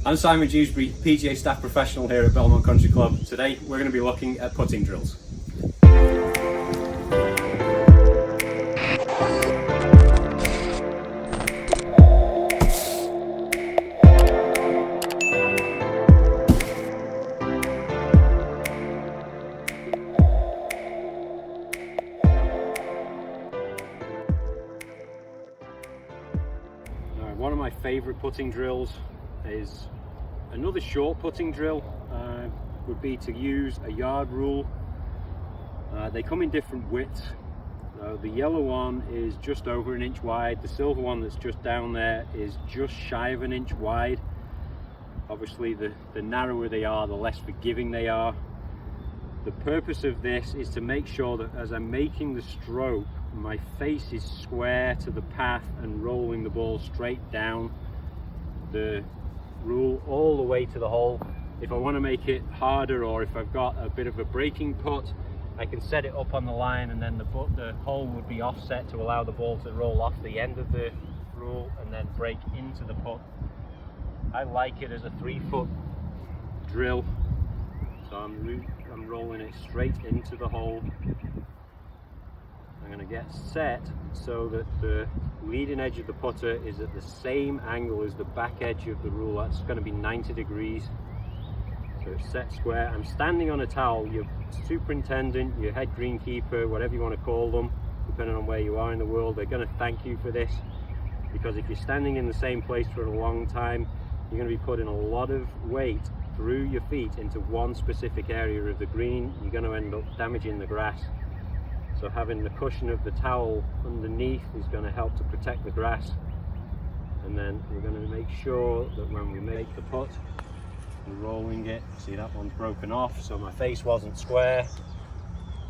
I'm Simon Dewsbury, PGA staff professional here at Belmont Country Club. Today we're going to be looking at putting drills. One of my favourite putting drills is another short putting drill. Would be to use a yard rule. They come in different widths. The yellow one is just over an inch wide. The silver one that's just down there is just shy of an inch wide. Obviously the narrower they are, the less forgiving they are. The purpose of this is to make sure that as I'm making the stroke, my face is square to the path and rolling the ball straight down the rule all the way to the hole. If I want to make it harder, or if I've got a bit of a breaking putt, I can set it up on the line, and then the hole would be offset to allow the ball to roll off the end of the rule and then break into the putt. I like it as a 3-foot drill, so I'm rolling it straight into the hole. I'm going to get set so that the leading edge of the putter is at the same angle as the back edge of the rule. That's going to be 90 degrees. So it's set square. I'm standing on a towel. Your superintendent, your head greenkeeper, whatever you want to call them, depending on where you are in the world, they're going to thank you for this, because if you're standing in the same place for a long time, you're going to be putting a lot of weight through your feet into one specific area of the green. You're going to end up damaging the grass. So having the cushion of the towel underneath is going to help to protect the grass. And then we're going to make sure that when we make the putt, we're rolling it. See, that one's broken off, so my face wasn't square.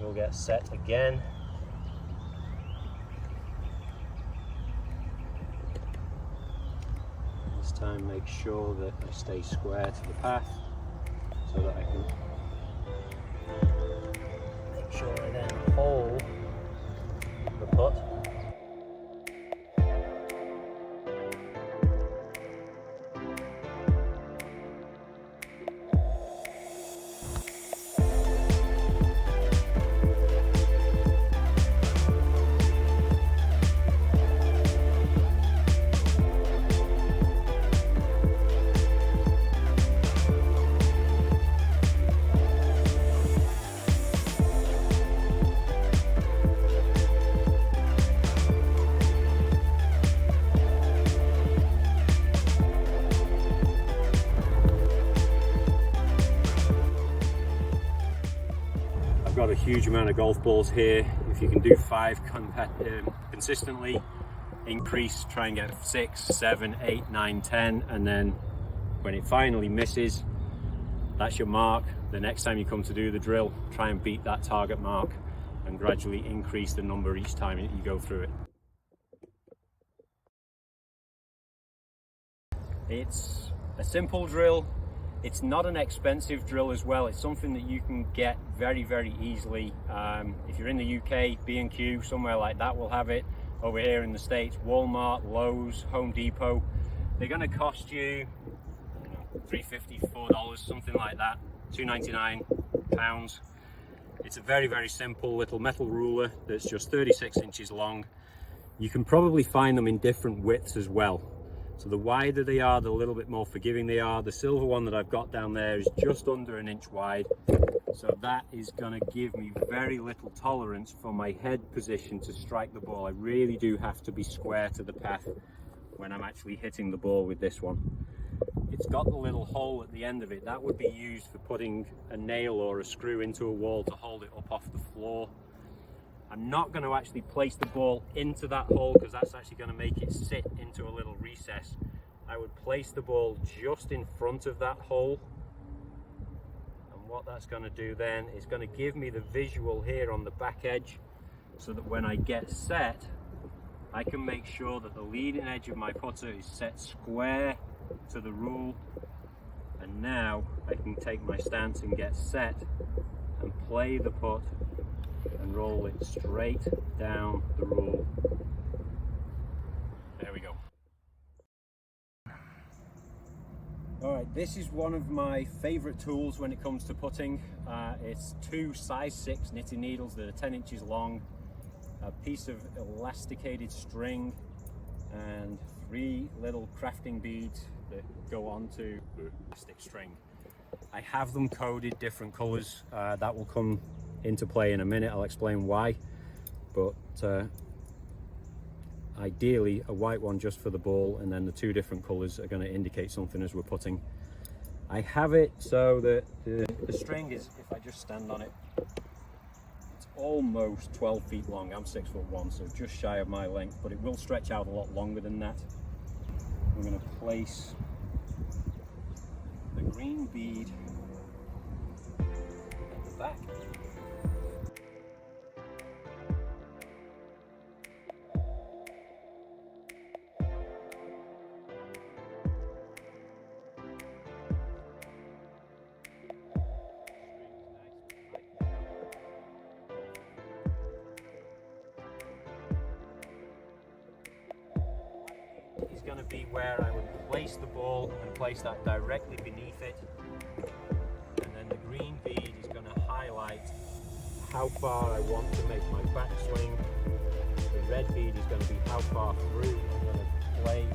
We'll get set again. This time make sure that I stay square to the path so that I can make sure I then hold the putt. I've got a huge amount of golf balls here. If you can do 5 consistently, increase, try and get 6, 7, 8, 9, 10, and then when it finally misses, that's your mark. The next time you come to do the drill, try and beat that target mark and gradually increase the number each time that you go through it. It's a simple drill. It's not an expensive drill as well. It's something that you can get very, very easily. If you're in the UK, B&Q, somewhere like that will have it. Over here in the States, Walmart, Lowe's, Home Depot, they're going to cost you $3.50, $4, something like that, £2.99. It's a very, very simple little metal ruler that's just 36 inches long. You can probably find them in different widths as well. So the wider they are, the little bit more forgiving they are. The silver one that I've got down there is just under an inch wide. So that is going to give me very little tolerance for my head position to strike the ball. I really do have to be square to the path when I'm actually hitting the ball with this one. It's got the little hole at the end of it. That would be used for putting a nail or a screw into a wall to hold it up off the floor. I'm not going to actually place the ball into that hole because that's actually going to make it sit into a little recess. I would place the ball just in front of that hole, and what that's going to do then is going to give me the visual here on the back edge, so that when I get set, I can make sure that the leading edge of my putter is set square to the rule, and now I can take my stance and get set and play the putt and roll it straight down the rule. There we go. All right, this is one of my favorite tools when it comes to putting. It's two size 6 knitting needles that are 10 inches long, a piece of elasticated string, and 3 little crafting beads that go onto the plastic string. I have them coded different colors. That will come into play in a minute. I'll explain why, but ideally a white one just for the ball, and then the 2 different colors are going to indicate something as we're putting. I have it so that the string is, if I just stand on it, it's almost 12 feet long. I'm 6'1", so just shy of my length, but it will stretch out a lot longer than that. I'm going to place the green bead at the back. Is going to be where I would place the ball and place that directly beneath it, and then the green bead is going to highlight how far I want to make my backswing. The red bead is going to be how far through I'm going to play.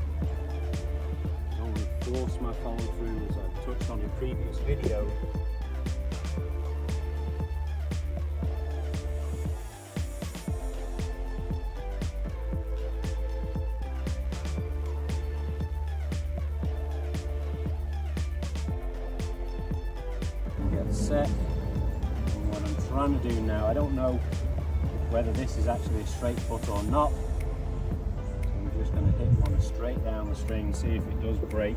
I don't want to force my follow through, as I've touched on in previous videos. Set. And what I'm trying to do now, I don't know whether this is actually a straight foot or not, so I'm just going to hit one straight down the string, see if it does break.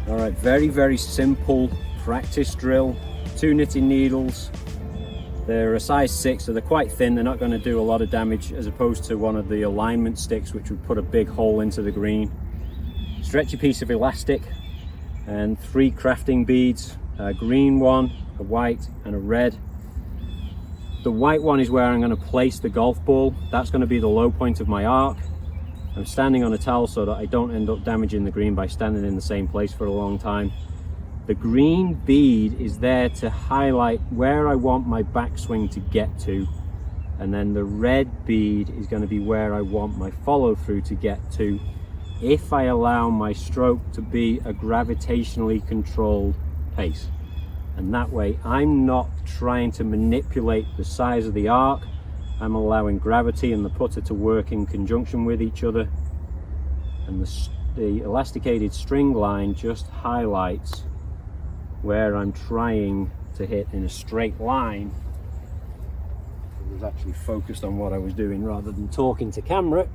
All right, very simple practice drill. 2 knitting needles. They're a size 6, so they're quite thin. They're not going to do a lot of damage, as opposed to one of the alignment sticks, which would put a big hole into the green. Stretchy piece of elastic and 3 crafting beads, a green one, a white and a red. The white one is where I'm going to place the golf ball. That's going to be the low point of my arc. I'm standing on a towel so that I don't end up damaging the green by standing in the same place for a long time. The green bead is there to highlight where I want my backswing to get to, and then the red bead is going to be where I want my follow through to get to, if I allow my stroke to be a gravitationally controlled pace. And that way I'm not trying to manipulate the size of the arc. I'm allowing gravity and the putter to work in conjunction with each other, and the elasticated string line just highlights where I'm trying to hit in a straight line. I was actually focused on what I was doing rather than talking to camera.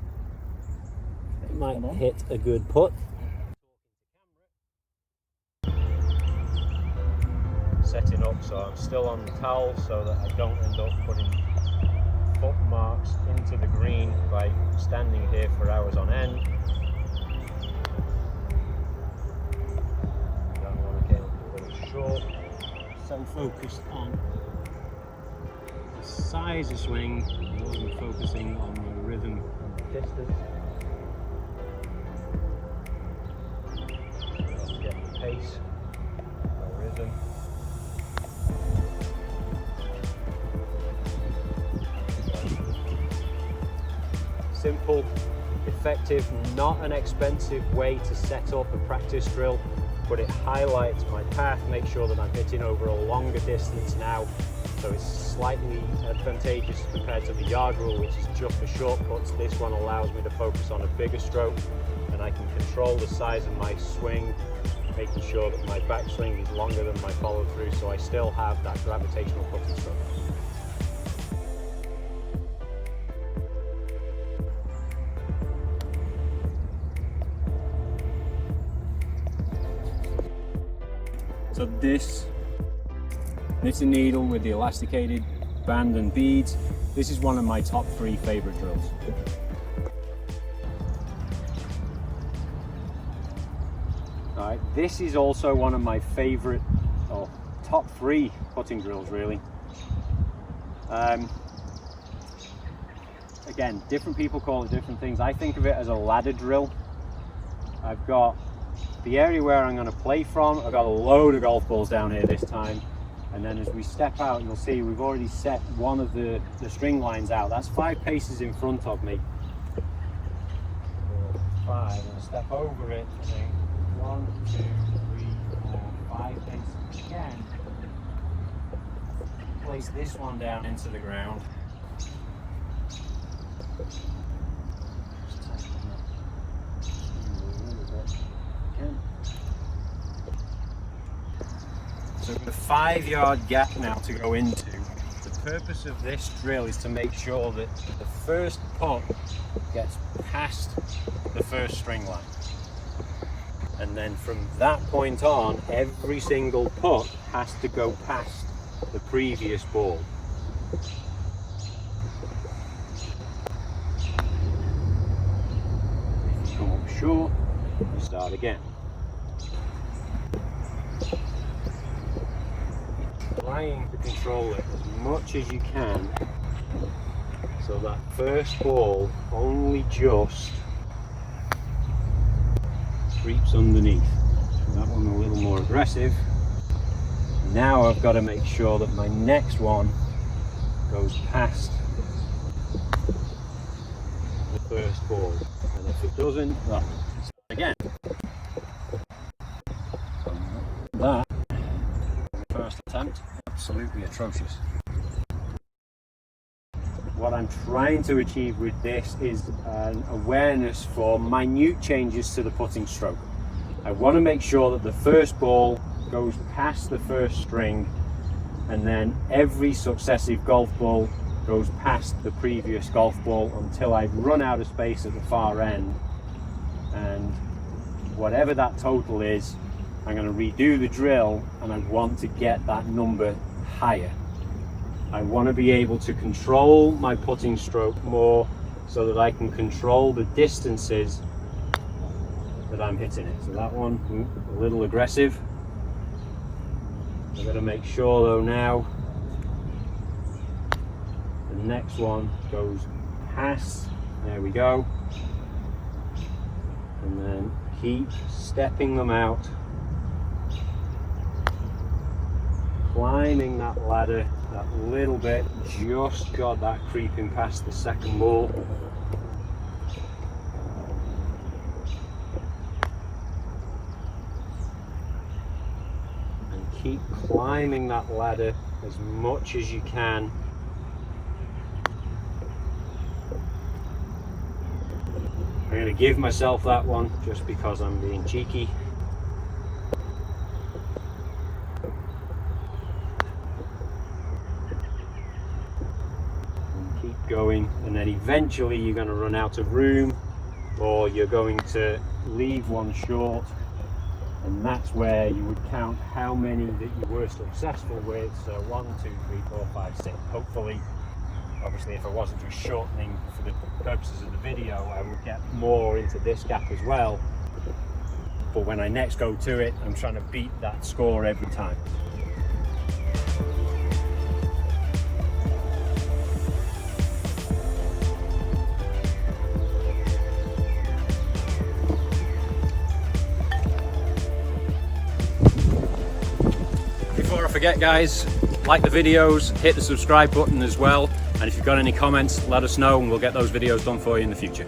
It might hit a good putt. Setting up so I'm still on the towel so that I don't end up putting foot marks into the green by standing here for hours on end. Don't want to get a little short. So focused on the size of swing more than focusing on the rhythm and the distance. Let's get the pace, the rhythm. Simple, effective, not an expensive way to set up a practice drill, but it highlights my path, make sure that I'm hitting over a longer distance now, so it's slightly advantageous compared to the yard rule, which is just for short putts. This one allows me to focus on a bigger stroke, and I can control the size of my swing, making sure that my backswing is longer than my follow through, so I still have that gravitational putting stroke. So this knitting needle with the elasticated band and beads, this is one of my top 3 favorite drills. Alright, this is also one of my favorite, or top 3 putting drills really. Again, different people call it different things. I think of it as a ladder drill. I've got the area where I'm going to play from. I've got a load of golf balls down here this time, and then as we step out, you'll see we've already set one of the string lines out. That's 5 paces in front of me. 5, and I'll step over it, and then 1, 2, 3, 4, 5 paces again. Place this one down into the ground. So we've got a 5-yard gap now to go into. The purpose of this drill is to make sure that the first putt gets past the first string line. And then from that point on, every single putt has to go past the previous ball. If you come up short, you start again. Trying to control it as much as you can so that first ball only just creeps underneath. That one a little more aggressive. Now I've got to make sure that my next one goes past the first ball, and if it doesn't, well, again. That first attempt, absolutely atrocious. What I'm trying to achieve with this is an awareness for minute changes to the putting stroke. I want to make sure that the first ball goes past the first string, and then every successive golf ball goes past the previous golf ball until I run out of space at the far end. And whatever that total is, I'm going to redo the drill, and I want to get that number higher. I want to be able to control my putting stroke more so that I can control the distances that I'm hitting it. So that one, a little aggressive. I've got to make sure though now the next one goes past, there we go, and then keep stepping them out, climbing that ladder that little bit, just got that creeping past the second ball. And keep climbing that ladder as much as you can. I'm going to give myself that one just because I'm being cheeky. Going, and then eventually you're going to run out of room, or you're going to leave one short, and that's where you would count how many that you were successful with. So 1, 2, 3, 4, 5, 6. Hopefully, obviously, if I wasn't just shortening for the purposes of the video, I would get more into this gap as well. But when I next go to it, I'm trying to beat that score every time. Before I forget, guys, like the videos, hit the subscribe button as well, and if you've got any comments, let us know and we'll get those videos done for you in the future.